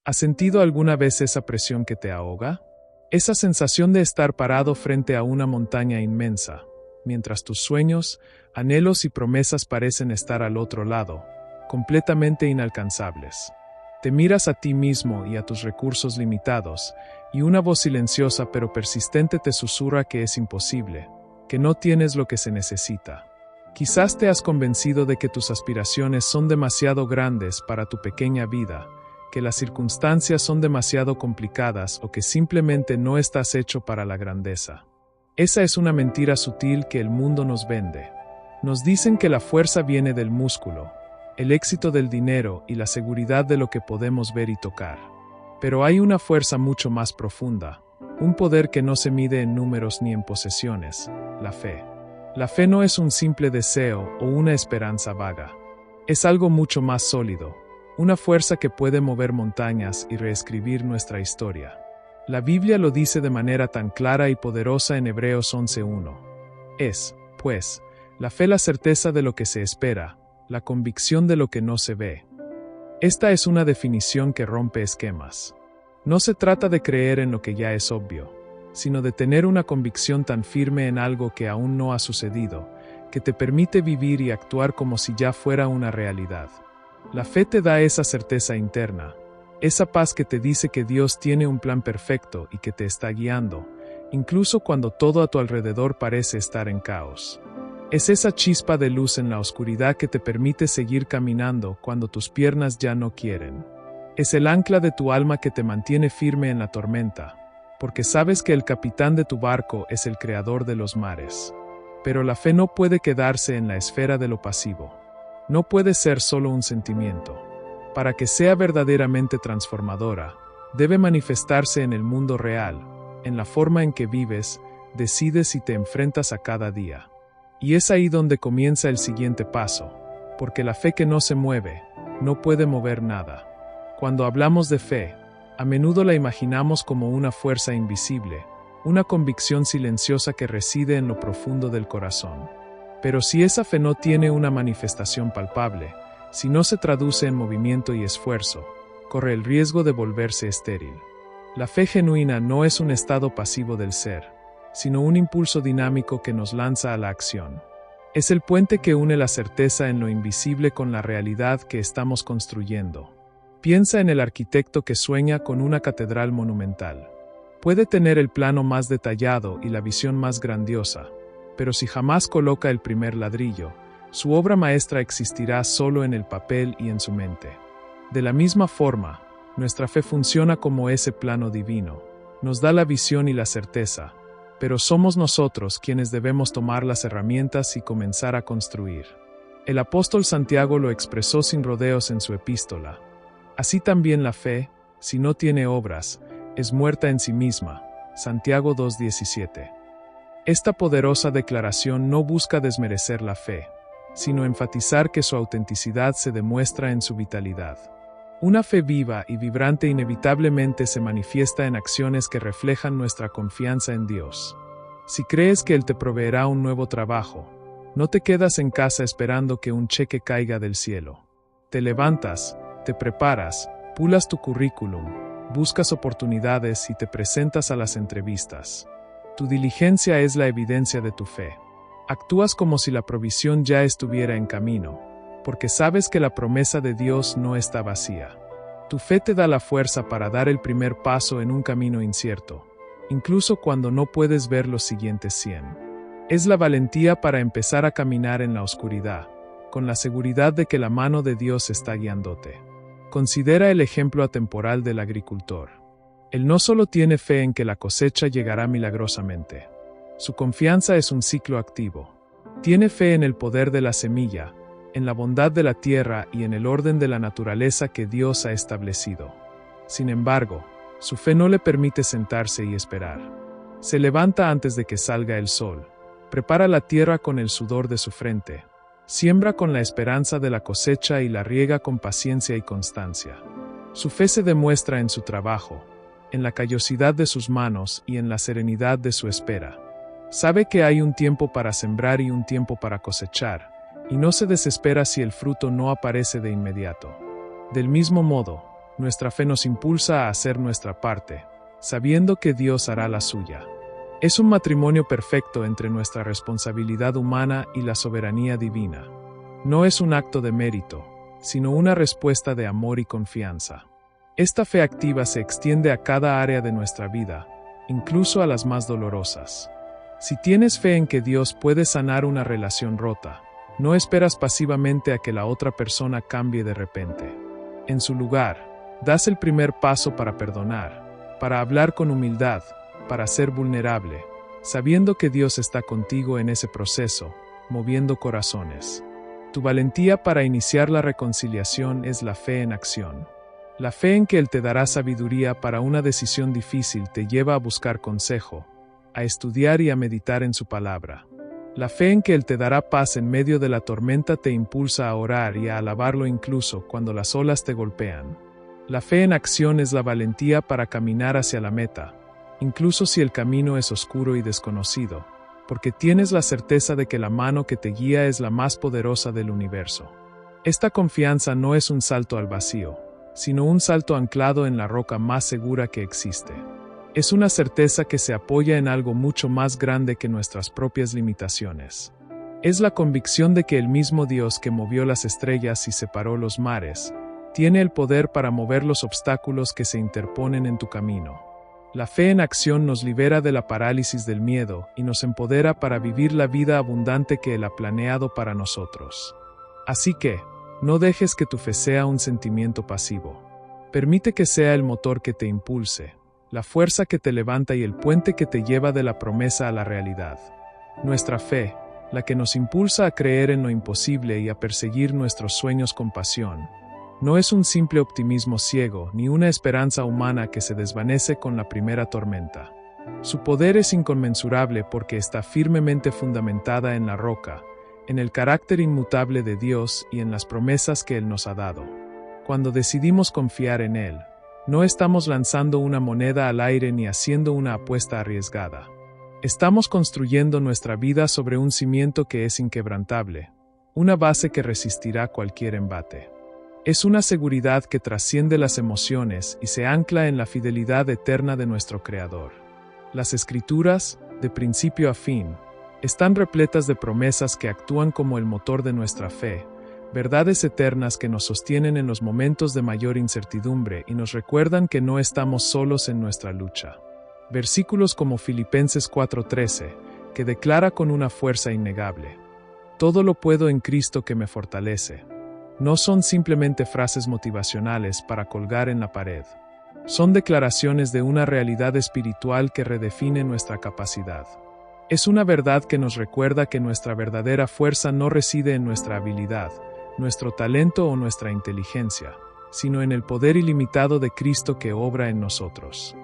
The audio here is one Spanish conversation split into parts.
¿Has sentido alguna vez esa presión que te ahoga? Esa sensación de estar parado frente a una montaña inmensa, mientras tus sueños, anhelos y promesas parecen estar al otro lado, completamente inalcanzables. Te miras a ti mismo y a tus recursos limitados, y una voz silenciosa pero persistente te susurra que es imposible, que no tienes lo que se necesita. Quizás te has convencido de que tus aspiraciones son demasiado grandes para tu pequeña vida, que las circunstancias son demasiado complicadas o que simplemente no estás hecho para la grandeza. Esa es una mentira sutil que el mundo nos vende. Nos dicen que la fuerza viene del músculo, el éxito del dinero y la seguridad de lo que podemos ver y tocar. Pero hay una fuerza mucho más profunda, un poder que no se mide en números ni en posesiones, la fe. La fe no es un simple deseo o una esperanza vaga. Es algo mucho más sólido, una fuerza que puede mover montañas y reescribir nuestra historia. La Biblia lo dice de manera tan clara y poderosa en Hebreos 11:1. Es, pues, la fe la certeza de lo que se espera, la convicción de lo que no se ve. Esta es una definición que rompe esquemas. No se trata de creer en lo que ya es obvio, sino de tener una convicción tan firme en algo que aún no ha sucedido, que te permite vivir y actuar como si ya fuera una realidad. La fe te da esa certeza interna, esa paz que te dice que Dios tiene un plan perfecto y que te está guiando, incluso cuando todo a tu alrededor parece estar en caos. Es esa chispa de luz en la oscuridad que te permite seguir caminando cuando tus piernas ya no quieren. Es el ancla de tu alma que te mantiene firme en la tormenta, porque sabes que el capitán de tu barco es el creador de los mares. Pero la fe no puede quedarse en la esfera de lo pasivo. No puede ser solo un sentimiento. Para que sea verdaderamente transformadora, debe manifestarse en el mundo real, en la forma en que vives, decides y te enfrentas a cada día. Y es ahí donde comienza el siguiente paso, porque la fe que no se mueve, no puede mover nada. Cuando hablamos de fe, a menudo la imaginamos como una fuerza invisible, una convicción silenciosa que reside en lo profundo del corazón. Pero si esa fe no tiene una manifestación palpable, si no se traduce en movimiento y esfuerzo, corre el riesgo de volverse estéril. La fe genuina no es un estado pasivo del ser, sino un impulso dinámico que nos lanza a la acción. Es el puente que une la certeza en lo invisible con la realidad que estamos construyendo. Piensa en el arquitecto que sueña con una catedral monumental. Puede tener el plano más detallado y la visión más grandiosa, pero si jamás coloca el primer ladrillo, su obra maestra existirá solo en el papel y en su mente. De la misma forma, nuestra fe funciona como ese plano divino. Nos da la visión y la certeza, pero somos nosotros quienes debemos tomar las herramientas y comenzar a construir. El apóstol Santiago lo expresó sin rodeos en su epístola. Así también la fe, si no tiene obras, es muerta en sí misma. Santiago 2:17. Esta poderosa declaración no busca desmerecer la fe, sino enfatizar que su autenticidad se demuestra en su vitalidad. Una fe viva y vibrante inevitablemente se manifiesta en acciones que reflejan nuestra confianza en Dios. Si crees que Él te proveerá un nuevo trabajo, no te quedas en casa esperando que un cheque caiga del cielo. Te levantas, te preparas, pulas tu currículum, buscas oportunidades y te presentas a las entrevistas. Tu diligencia es la evidencia de tu fe. Actúas como si la provisión ya estuviera en camino, porque sabes que la promesa de Dios no está vacía. Tu fe te da la fuerza para dar el primer paso en un camino incierto, incluso cuando no puedes ver los siguientes 100. Es la valentía para empezar a caminar en la oscuridad, con la seguridad de que la mano de Dios está guiándote. Considera el ejemplo atemporal del agricultor. Él no solo tiene fe en que la cosecha llegará milagrosamente. Su confianza es un ciclo activo. Tiene fe en el poder de la semilla, en la bondad de la tierra y en el orden de la naturaleza que Dios ha establecido. Sin embargo, su fe no le permite sentarse y esperar. Se levanta antes de que salga el sol, prepara la tierra con el sudor de su frente, siembra con la esperanza de la cosecha y la riega con paciencia y constancia. Su fe se demuestra en su trabajo, en la callosidad de sus manos y en la serenidad de su espera. Sabe que hay un tiempo para sembrar y un tiempo para cosechar, y no se desespera si el fruto no aparece de inmediato. Del mismo modo, Nuestra fe nos impulsa a hacer nuestra parte, sabiendo que Dios hará la suya. Es un matrimonio perfecto entre nuestra responsabilidad humana y la soberanía divina. No es un acto de mérito, sino una respuesta de amor y confianza. Esta fe activa se extiende a cada área de nuestra vida, incluso a las más dolorosas. Si tienes fe en que Dios puede sanar una relación rota, no esperas pasivamente a que la otra persona cambie de repente. En su lugar, das el primer paso para perdonar, para hablar con humildad, para ser vulnerable, sabiendo que Dios está contigo en ese proceso, moviendo corazones. Tu valentía para iniciar la reconciliación es la fe en acción. La fe en que Él te dará sabiduría para una decisión difícil te lleva a buscar consejo, a estudiar y a meditar en su palabra. La fe en que Él te dará paz en medio de la tormenta te impulsa a orar y a alabarlo incluso cuando las olas te golpean. La fe en acción es la valentía para caminar hacia la meta, incluso si el camino es oscuro y desconocido, porque tienes la certeza de que la mano que te guía es la más poderosa del universo. Esta confianza no es un salto al vacío, sino un salto anclado en la roca más segura que existe. Es una certeza que se apoya en algo mucho más grande que nuestras propias limitaciones. Es la convicción de que el mismo Dios que movió las estrellas y separó los mares, tiene el poder para mover los obstáculos que se interponen en tu camino. La fe en acción nos libera de la parálisis del miedo y nos empodera para vivir la vida abundante que Él ha planeado para nosotros. Así que, no dejes que tu fe sea un sentimiento pasivo. Permite que sea el motor que te impulse, la fuerza que te levanta y el puente que te lleva de la promesa a la realidad. Nuestra fe, la que nos impulsa a creer en lo imposible y a perseguir nuestros sueños con pasión, no es un simple optimismo ciego ni una esperanza humana que se desvanece con la primera tormenta. Su poder es inconmensurable porque está firmemente fundamentada en la roca, en el carácter inmutable de Dios y en las promesas que Él nos ha dado. Cuando decidimos confiar en Él, no estamos lanzando una moneda al aire ni haciendo una apuesta arriesgada. Estamos construyendo nuestra vida sobre un cimiento que es inquebrantable, una base que resistirá cualquier embate. Es una seguridad que trasciende las emociones y se ancla en la fidelidad eterna de nuestro Creador. Las Escrituras, de principio a fin, están repletas de promesas que actúan como el motor de nuestra fe, verdades eternas que nos sostienen en los momentos de mayor incertidumbre y nos recuerdan que no estamos solos en nuestra lucha. Versículos como Filipenses 4:13, que declara con una fuerza innegable: todo lo puedo en Cristo que me fortalece. No son simplemente frases motivacionales para colgar en la pared. Son declaraciones de una realidad espiritual que redefine nuestra capacidad. Es una verdad que nos recuerda que nuestra verdadera fuerza no reside en nuestra habilidad, nuestro talento o nuestra inteligencia, sino en el poder ilimitado de Cristo que obra en nosotros.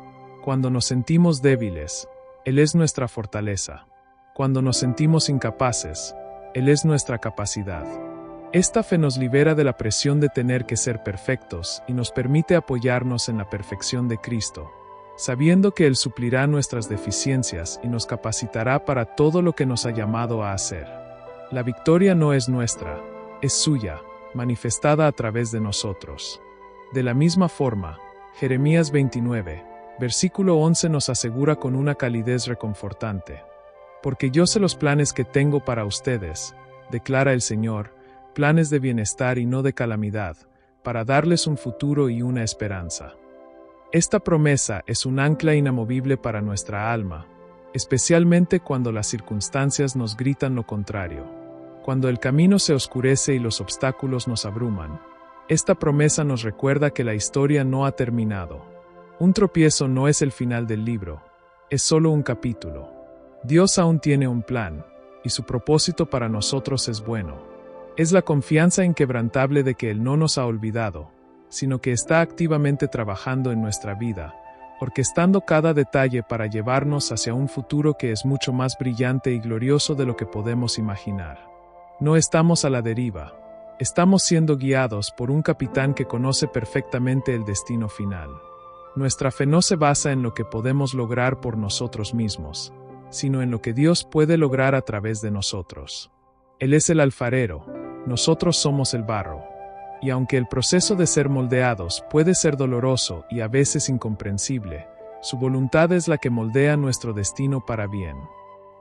Cuando nos sentimos débiles, Él es nuestra fortaleza. Cuando nos sentimos incapaces, Él es nuestra capacidad. Esta fe nos libera de la presión de tener que ser perfectos y nos permite apoyarnos en la perfección de Cristo, sabiendo que Él suplirá nuestras deficiencias y nos capacitará para todo lo que nos ha llamado a hacer. La victoria no es nuestra, es suya, manifestada a través de nosotros. De la misma forma, Jeremías 29, versículo 11 nos asegura con una calidez reconfortante: porque yo sé los planes que tengo para ustedes, declara el Señor, planes de bienestar y no de calamidad, para darles un futuro y una esperanza. Esta promesa es un ancla inamovible para nuestra alma, especialmente cuando las circunstancias nos gritan lo contrario. Cuando el camino se oscurece y los obstáculos nos abruman, esta promesa nos recuerda que la historia no ha terminado. Un tropiezo no es el final del libro, es solo un capítulo. Dios aún tiene un plan, y su propósito para nosotros es bueno. Es la confianza inquebrantable de que Él no nos ha olvidado, sino que está activamente trabajando en nuestra vida, orquestando cada detalle para llevarnos hacia un futuro que es mucho más brillante y glorioso de lo que podemos imaginar. No estamos a la deriva, estamos siendo guiados por un capitán que conoce perfectamente el destino final. Nuestra fe no se basa en lo que podemos lograr por nosotros mismos, sino en lo que Dios puede lograr a través de nosotros. Él es el alfarero, nosotros somos el barro. Y aunque el proceso de ser moldeados puede ser doloroso y a veces incomprensible, su voluntad es la que moldea nuestro destino para bien.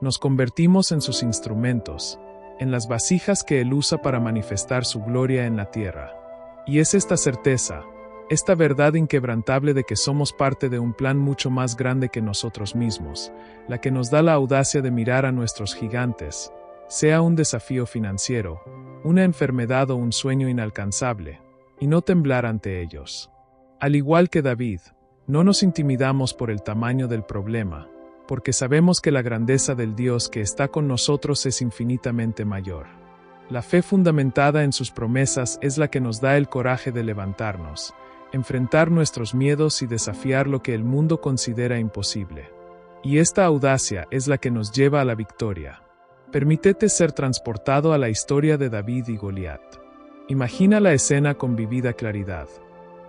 Nos convertimos en sus instrumentos, en las vasijas que Él usa para manifestar su gloria en la tierra. Y es esta certeza, esta verdad inquebrantable de que somos parte de un plan mucho más grande que nosotros mismos, la que nos da la audacia de mirar a nuestros gigantes, sea un desafío financiero, una enfermedad o un sueño inalcanzable, y no temblar ante ellos. Al igual que David, no nos intimidamos por el tamaño del problema, porque sabemos que la grandeza del Dios que está con nosotros es infinitamente mayor. La fe fundamentada en sus promesas es la que nos da el coraje de levantarnos, enfrentar nuestros miedos y desafiar lo que el mundo considera imposible. Y esta audacia es la que nos lleva a la victoria. Permítete ser transportado a la historia de David y Goliat. Imagina la escena con vivida claridad.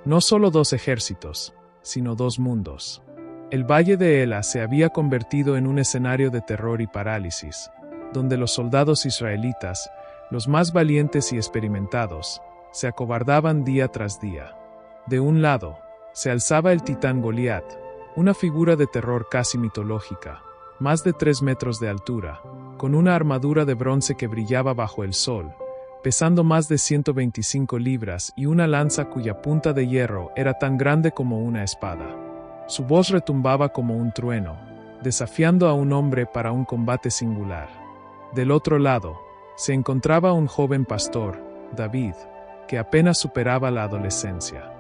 No solo dos ejércitos, sino dos mundos. El valle de Ela se había convertido en un escenario de terror y parálisis, donde los soldados israelitas, los más valientes y experimentados, se acobardaban día tras día. De un lado, se alzaba el titán Goliat, una figura de terror casi mitológica, más de 3 metros de altura, con una armadura de bronce que brillaba bajo el sol, pesando más de 125 libras y una lanza cuya punta de hierro era tan grande como una espada. Su voz retumbaba como un trueno, desafiando a un hombre para un combate singular. Del otro lado, se encontraba un joven pastor, David, que apenas superaba la adolescencia.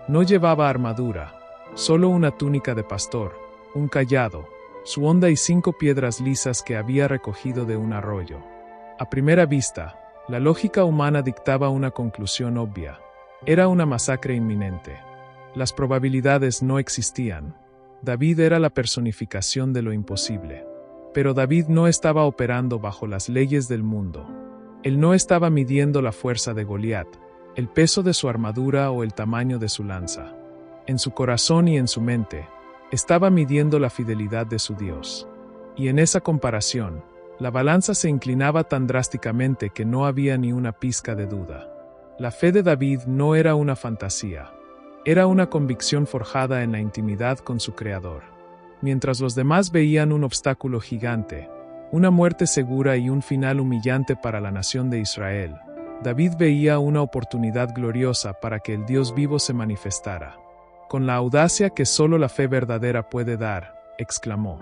No llevaba armadura, solo una túnica de pastor, un cayado, su honda y 5 piedras lisas que había recogido de un arroyo. A primera vista, la lógica humana dictaba una conclusión obvia. Era una masacre inminente. Las probabilidades no existían. David era la personificación de lo imposible. Pero David no estaba operando bajo las leyes del mundo. Él no estaba midiendo la fuerza de Goliat, el peso de su armadura o el tamaño de su lanza. En su corazón y en su mente, estaba midiendo la fidelidad de su Dios. Y en esa comparación, la balanza se inclinaba tan drásticamente que no había ni una pizca de duda. La fe de David no era una fantasía, era una convicción forjada en la intimidad con su Creador. Mientras los demás veían un obstáculo gigante, una muerte segura y un final humillante para la nación de Israel, David veía una oportunidad gloriosa para que el Dios vivo se manifestara. Con la audacia que solo la fe verdadera puede dar, exclamó: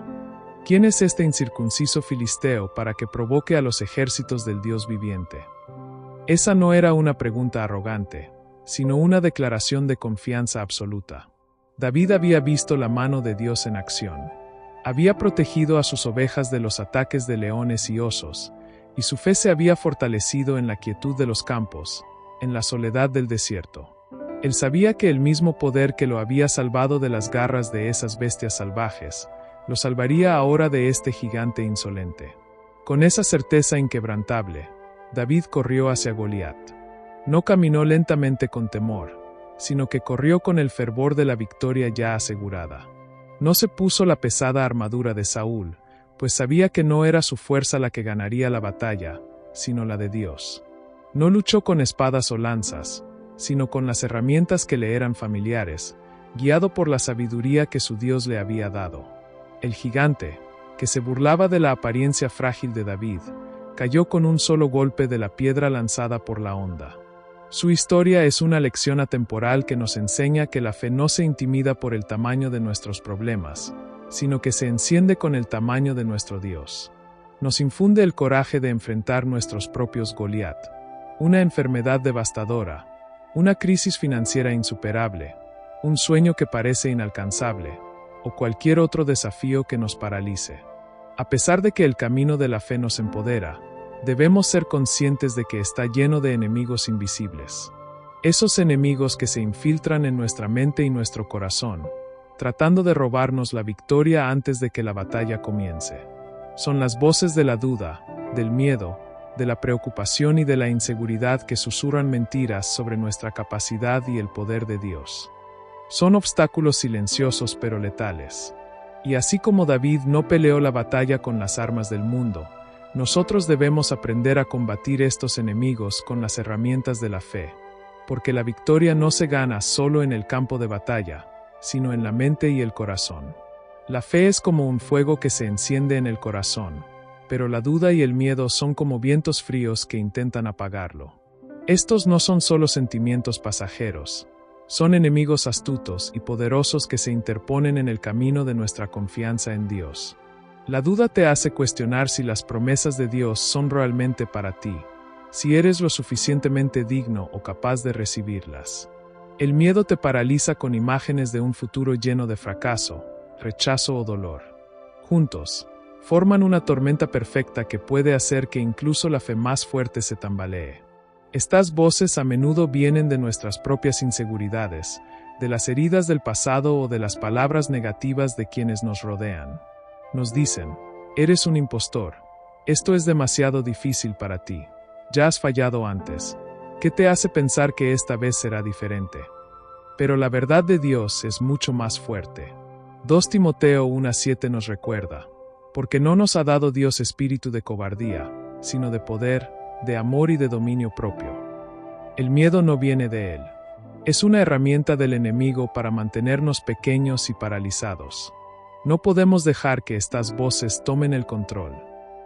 ¿Quién es este incircunciso filisteo para que provoque a los ejércitos del Dios viviente? Esa no era una pregunta arrogante, sino una declaración de confianza absoluta. David había visto la mano de Dios en acción. Había protegido a sus ovejas de los ataques de leones y osos, y su fe se había fortalecido en la quietud de los campos, en la soledad del desierto. Él sabía que el mismo poder que lo había salvado de las garras de esas bestias salvajes, lo salvaría ahora de este gigante insolente. Con esa certeza inquebrantable, David corrió hacia Goliat. No caminó lentamente con temor, sino que corrió con el fervor de la victoria ya asegurada. No se puso la pesada armadura de Saúl, pues sabía que no era su fuerza la que ganaría la batalla, sino la de Dios. No luchó con espadas o lanzas, sino con las herramientas que le eran familiares, guiado por la sabiduría que su Dios le había dado. El gigante, que se burlaba de la apariencia frágil de David, cayó con un solo golpe de la piedra lanzada por la onda. Su historia es una lección atemporal que nos enseña que la fe no se intimida por el tamaño de nuestros problemas, sino que se enciende con el tamaño de nuestro Dios. Nos infunde el coraje de enfrentar nuestros propios Goliat, una enfermedad devastadora, una crisis financiera insuperable, un sueño que parece inalcanzable, o cualquier otro desafío que nos paralice. A pesar de que el camino de la fe nos empodera, debemos ser conscientes de que está lleno de enemigos invisibles. Esos enemigos que se infiltran en nuestra mente y nuestro corazón, tratando de robarnos la victoria antes de que la batalla comience. Son las voces de la duda, del miedo, de la preocupación y de la inseguridad que susurran mentiras sobre nuestra capacidad y el poder de Dios. Son obstáculos silenciosos pero letales. Y así como David no peleó la batalla con las armas del mundo, nosotros debemos aprender a combatir estos enemigos con las herramientas de la fe. porque la victoria no se gana solo en el campo de batalla, sino en la mente y el corazón. La fe es como un fuego que se enciende en el corazón, pero la duda y el miedo son como vientos fríos que intentan apagarlo. Estos no son solo sentimientos pasajeros, son enemigos astutos y poderosos que se interponen en el camino de nuestra confianza en Dios. La duda te hace cuestionar si las promesas de Dios son realmente para ti, si eres lo suficientemente digno o capaz de recibirlas. El miedo te paraliza con imágenes de un futuro lleno de fracaso, rechazo o dolor. Juntos, forman una tormenta perfecta que puede hacer que incluso la fe más fuerte se tambalee. Estas voces a menudo vienen de nuestras propias inseguridades, de las heridas del pasado o de las palabras negativas de quienes nos rodean. Nos dicen, eres un impostor, esto es demasiado difícil para ti, ya has fallado antes, ¿qué te hace pensar que esta vez será diferente? Pero la verdad de Dios es mucho más fuerte. 2 Timoteo 1:7 nos recuerda, porque no nos ha dado Dios espíritu de cobardía, sino de poder, de amor y de dominio propio. El miedo no viene de Él. Es una herramienta del enemigo para mantenernos pequeños y paralizados. No podemos dejar que estas voces tomen el control.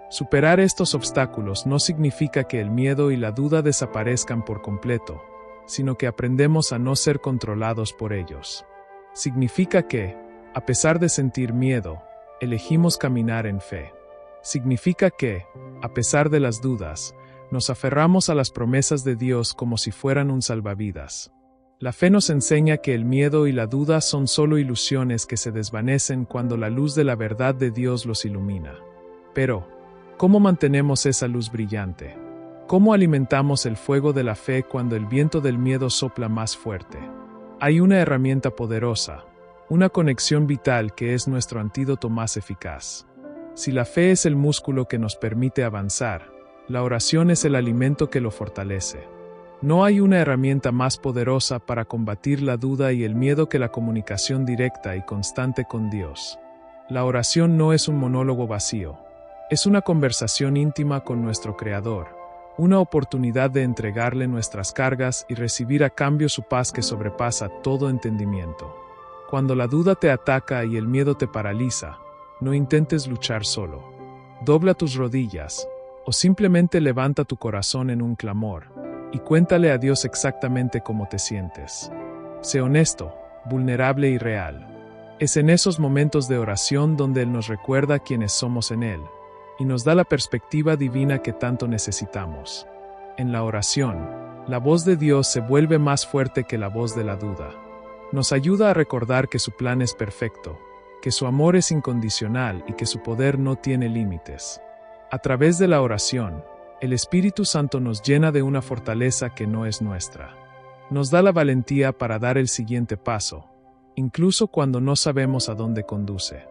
Superar estos obstáculos no significa que el miedo y la duda desaparezcan por completo, sino que aprendemos a no ser controlados por ellos. Significa que, a pesar de sentir miedo, elegimos caminar en fe. Significa que, a pesar de las dudas, nos aferramos a las promesas de Dios como si fueran un salvavidas. La fe nos enseña que el miedo y la duda son solo ilusiones que se desvanecen cuando la luz de la verdad de Dios los ilumina. Pero, ¿cómo mantenemos esa luz brillante? ¿Cómo alimentamos el fuego de la fe cuando el viento del miedo sopla más fuerte? Hay una herramienta poderosa, una conexión vital que es nuestro antídoto más eficaz. Si la fe es el músculo que nos permite avanzar, la oración es el alimento que lo fortalece. No hay una herramienta más poderosa para combatir la duda y el miedo que la comunicación directa y constante con Dios. La oración no es un monólogo vacío, es una conversación íntima con nuestro Creador, una oportunidad de entregarle nuestras cargas y recibir a cambio su paz que sobrepasa todo entendimiento. Cuando la duda te ataca y el miedo te paraliza, no intentes luchar solo. Dobla tus rodillas, o simplemente levanta tu corazón en un clamor, y cuéntale a Dios exactamente cómo te sientes. Sé honesto, vulnerable y real. Es en esos momentos de oración donde Él nos recuerda quiénes somos en Él, y nos da la perspectiva divina que tanto necesitamos. En la oración, la voz de Dios se vuelve más fuerte que la voz de la duda. Nos ayuda a recordar que su plan es perfecto, que su amor es incondicional y que su poder no tiene límites. A través de la oración, el Espíritu Santo nos llena de una fortaleza que no es nuestra. Nos da la valentía para dar el siguiente paso, incluso cuando no sabemos a dónde conduce.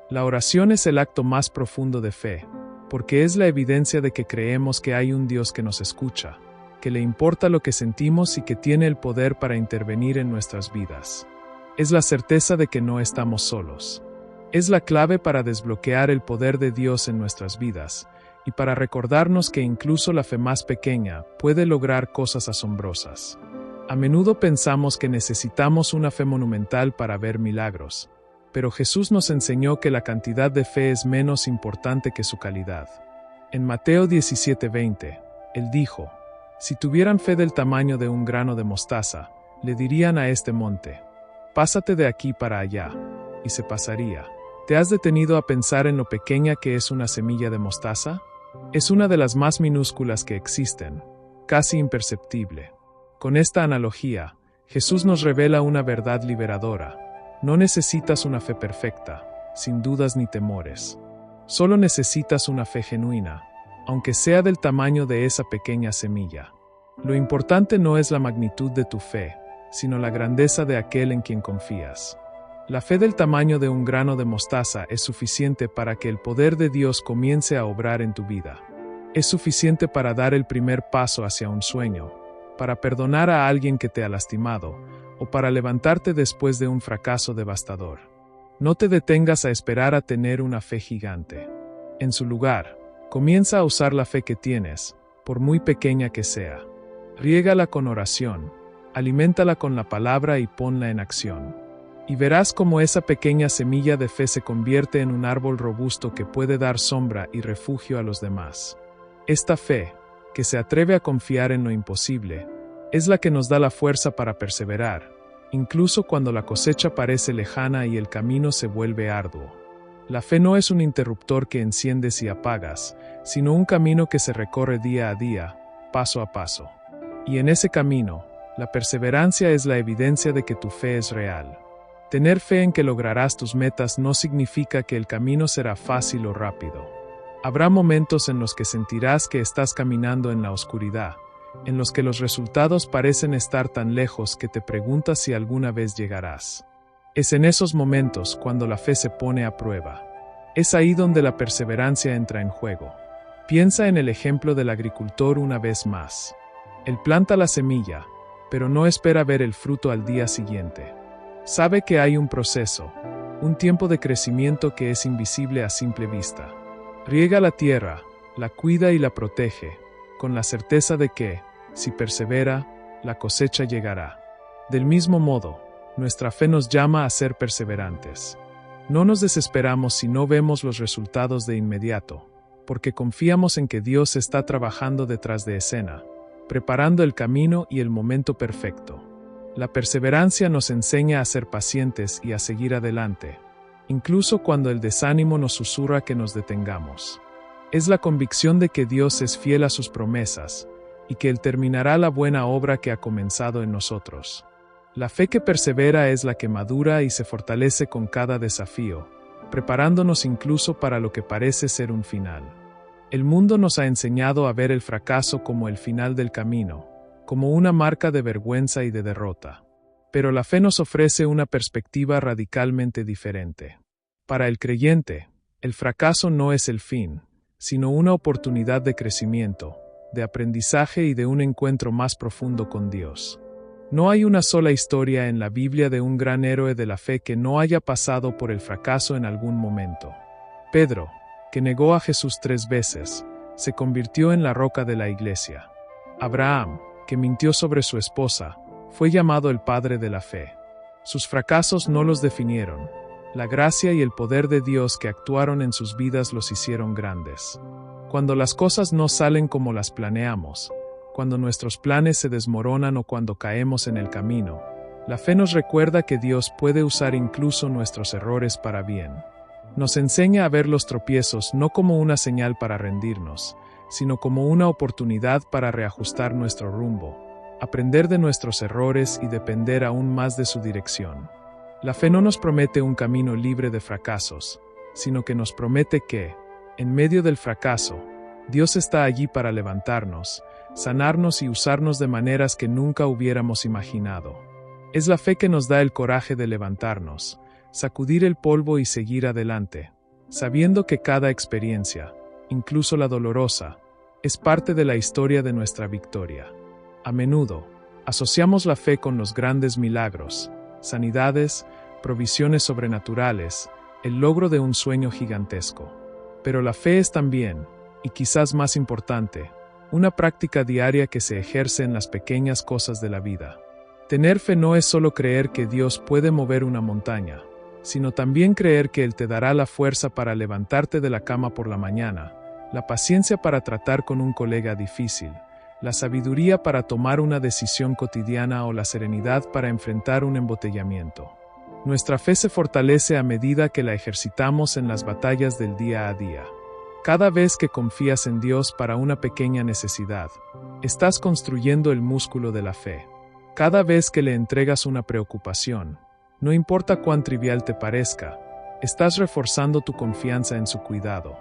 La oración es el acto más profundo de fe, porque es la evidencia de que creemos que hay un Dios que nos escucha, que le importa lo que sentimos y que tiene el poder para intervenir en nuestras vidas. Es la certeza de que no estamos solos. Es la clave para desbloquear el poder de Dios en nuestras vidas, y para recordarnos que incluso la fe más pequeña puede lograr cosas asombrosas. A menudo pensamos que necesitamos una fe monumental para ver milagros, pero Jesús nos enseñó que la cantidad de fe es menos importante que su calidad. En Mateo 17:20, Él dijo, si tuvieran fe del tamaño de un grano de mostaza, le dirían a este monte, pásate de aquí para allá, y se pasaría. ¿Te has detenido a pensar en lo pequeña que es una semilla de mostaza? Es una de las más minúsculas que existen, casi imperceptible. Con esta analogía, Jesús nos revela una verdad liberadora. No necesitas una fe perfecta, sin dudas ni temores. Solo necesitas una fe genuina, aunque sea del tamaño de esa pequeña semilla. Lo importante no es la magnitud de tu fe, sino la grandeza de aquel en quien confías. La fe del tamaño de un grano de mostaza es suficiente para que el poder de Dios comience a obrar en tu vida. Es suficiente para dar el primer paso hacia un sueño, para perdonar a alguien que te ha lastimado, o para levantarte después de un fracaso devastador. No te detengas a esperar a tener una fe gigante. En su lugar, comienza a usar la fe que tienes, por muy pequeña que sea. Riégala con oración, Aliméntala con la palabra y ponla en acción. Y verás cómo esa pequeña semilla de fe se convierte en un árbol robusto que puede dar sombra y refugio a los demás. Esta fe, que se atreve a confiar en lo imposible, es la que nos da la fuerza para perseverar, incluso cuando la cosecha parece lejana y el camino se vuelve arduo. La fe no es un interruptor que enciendes y apagas, sino un camino que se recorre día a día, paso a paso. Y en ese camino, la perseverancia es la evidencia de que tu fe es real. Tener fe en que lograrás tus metas no significa que el camino será fácil o rápido. Habrá momentos en los que sentirás que estás caminando en la oscuridad, en los que los resultados parecen estar tan lejos que te preguntas si alguna vez llegarás. Es en esos momentos cuando la fe se pone a prueba. Es ahí donde la perseverancia entra en juego. Piensa en el ejemplo del agricultor una vez más. Él planta la semilla, pero no espera ver el fruto al día siguiente. Sabe que hay un proceso, un tiempo de crecimiento que es invisible a simple vista. Riega la tierra, la cuida y la protege, con la certeza de que, si persevera, la cosecha llegará. Del mismo modo, nuestra fe nos llama a ser perseverantes. No nos desesperamos si no vemos los resultados de inmediato, porque confiamos en que Dios está trabajando detrás de escena, preparando el camino y el momento perfecto. La perseverancia nos enseña a ser pacientes y a seguir adelante, incluso cuando el desánimo nos susurra que nos detengamos. Es la convicción de que Dios es fiel a sus promesas y que Él terminará la buena obra que ha comenzado en nosotros. La fe que persevera es la que madura y se fortalece con cada desafío, preparándonos incluso para lo que parece ser un final. El mundo nos ha enseñado a ver el fracaso como el final del camino, como una marca de vergüenza y de derrota. Pero la fe nos ofrece una perspectiva radicalmente diferente. Para el creyente, el fracaso no es el fin, sino una oportunidad de crecimiento, de aprendizaje y de un encuentro más profundo con Dios. No hay una sola historia en la Biblia de un gran héroe de la fe que no haya pasado por el fracaso en algún momento. Pedro, que negó a Jesús 3 veces, se convirtió en la roca de la iglesia. Abraham, que mintió sobre su esposa, fue llamado el padre de la fe. Sus fracasos no los definieron. La gracia y el poder de Dios que actuaron en sus vidas los hicieron grandes. Cuando las cosas no salen como las planeamos, cuando nuestros planes se desmoronan o cuando caemos en el camino, la fe nos recuerda que Dios puede usar incluso nuestros errores para bien. Nos enseña a ver los tropiezos no como una señal para rendirnos, sino como una oportunidad para reajustar nuestro rumbo, aprender de nuestros errores y depender aún más de su dirección. La fe no nos promete un camino libre de fracasos, sino que nos promete que, en medio del fracaso, Dios está allí para levantarnos, sanarnos y usarnos de maneras que nunca hubiéramos imaginado. Es la fe que nos da el coraje de levantarnos, sacudir el polvo y seguir adelante, sabiendo que cada experiencia, incluso la dolorosa, es parte de la historia de nuestra victoria. A menudo, asociamos la fe con los grandes milagros, sanidades, provisiones sobrenaturales, el logro de un sueño gigantesco. Pero la fe es también, y quizás más importante, una práctica diaria que se ejerce en las pequeñas cosas de la vida. Tener fe no es solo creer que Dios puede mover una montaña, sino también creer que Él te dará la fuerza para levantarte de la cama por la mañana, la paciencia para tratar con un colega difícil, la sabiduría para tomar una decisión cotidiana o la serenidad para enfrentar un embotellamiento. Nuestra fe se fortalece a medida que la ejercitamos en las batallas del día a día. Cada vez que confías en Dios para una pequeña necesidad, estás construyendo el músculo de la fe. Cada vez que le entregas una preocupación, no importa cuán trivial te parezca, estás reforzando tu confianza en su cuidado.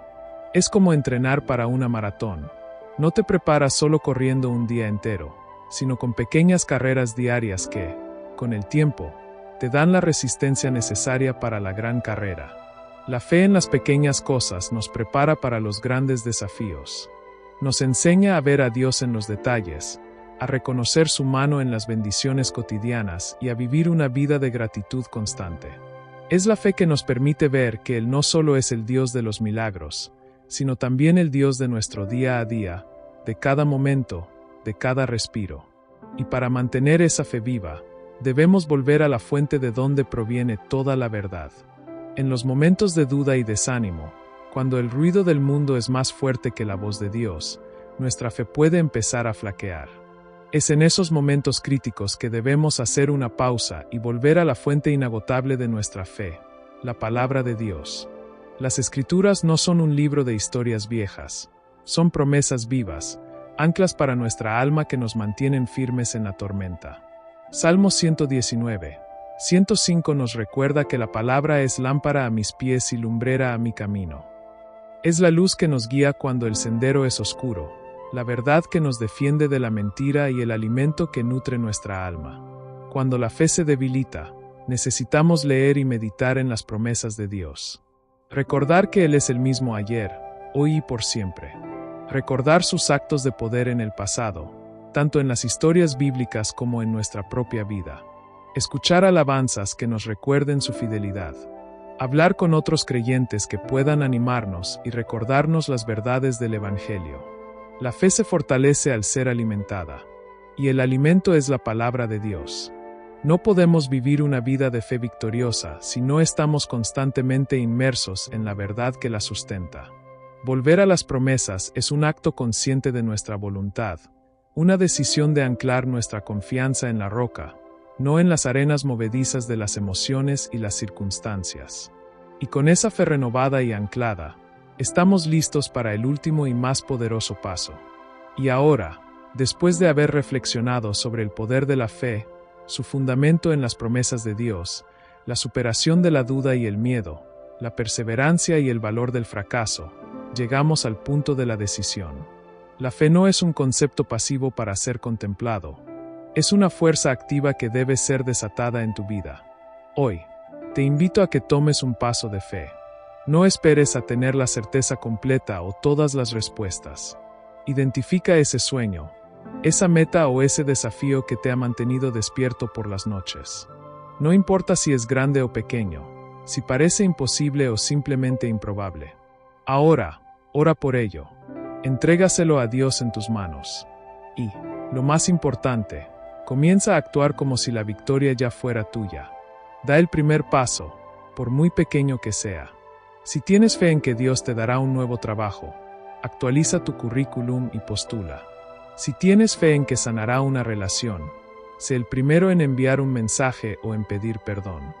Es como entrenar para una maratón. No te preparas solo corriendo un día entero, sino con pequeñas carreras diarias que, con el tiempo, te dan la resistencia necesaria para la gran carrera. La fe en las pequeñas cosas nos prepara para los grandes desafíos. Nos enseña a ver a Dios en los detalles, a reconocer su mano en las bendiciones cotidianas y a vivir una vida de gratitud constante. Es la fe que nos permite ver que Él no solo es el Dios de los milagros, sino también el Dios de nuestro día a día, de cada momento, de cada respiro. Y para mantener esa fe viva, debemos volver a la fuente de donde proviene toda la verdad. En los momentos de duda y desánimo, cuando el ruido del mundo es más fuerte que la voz de Dios, nuestra fe puede empezar a flaquear. Es en esos momentos críticos que debemos hacer una pausa y volver a la fuente inagotable de nuestra fe, la palabra de Dios. Las Escrituras no son un libro de historias viejas, son promesas vivas, anclas para nuestra alma que nos mantienen firmes en la tormenta. Salmo 119, 105 nos recuerda que la palabra es lámpara a mis pies y lumbrera a mi camino. Es la luz que nos guía cuando el sendero es oscuro, la verdad que nos defiende de la mentira y el alimento que nutre nuestra alma. Cuando la fe se debilita, necesitamos leer y meditar en las promesas de Dios. Recordar que Él es el mismo ayer, hoy y por siempre. Recordar sus actos de poder en el pasado, tanto en las historias bíblicas como en nuestra propia vida. Escuchar alabanzas que nos recuerden su fidelidad. Hablar con otros creyentes que puedan animarnos y recordarnos las verdades del Evangelio. La fe se fortalece al ser alimentada, y el alimento es la palabra de Dios. No podemos vivir una vida de fe victoriosa si no estamos constantemente inmersos en la verdad que la sustenta. Volver a las promesas es un acto consciente de nuestra voluntad, una decisión de anclar nuestra confianza en la roca, no en las arenas movedizas de las emociones y las circunstancias. Y con esa fe renovada y anclada, estamos listos para el último y más poderoso paso. Y ahora, después de haber reflexionado sobre el poder de la fe, su fundamento en las promesas de Dios, la superación de la duda y el miedo, la perseverancia y el valor del fracaso, llegamos al punto de la decisión. La fe no es un concepto pasivo para ser contemplado. Es una fuerza activa que debe ser desatada en tu vida. Hoy, te invito a que tomes un paso de fe. No esperes a tener la certeza completa o todas las respuestas. Identifica ese sueño, esa meta o ese desafío que te ha mantenido despierto por las noches. No importa si es grande o pequeño, si parece imposible o simplemente improbable. Ahora, ora por ello. Entrégaselo a Dios en tus manos. Y, lo más importante, comienza a actuar como si la victoria ya fuera tuya. Da el primer paso, por muy pequeño que sea. Si tienes fe en que Dios te dará un nuevo trabajo, actualiza tu currículum y postula. Si tienes fe en que sanará una relación, sé el primero en enviar un mensaje o en pedir perdón.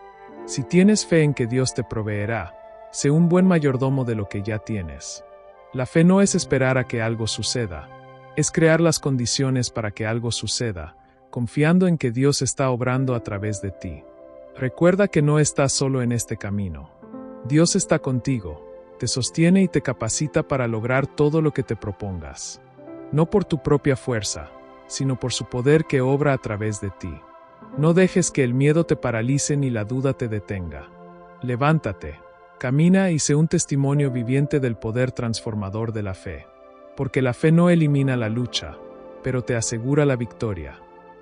Si tienes fe en que Dios te proveerá, sé un buen mayordomo de lo que ya tienes. La fe no es esperar a que algo suceda, es crear las condiciones para que algo suceda, confiando en que Dios está obrando a través de ti. Recuerda que no estás solo en este camino. Dios está contigo, te sostiene y te capacita para lograr todo lo que te propongas. No por tu propia fuerza, sino por su poder que obra a través de ti. No dejes que el miedo te paralice ni la duda te detenga. Levántate, camina y sé un testimonio viviente del poder transformador de la fe. Porque la fe no elimina la lucha, pero te asegura la victoria.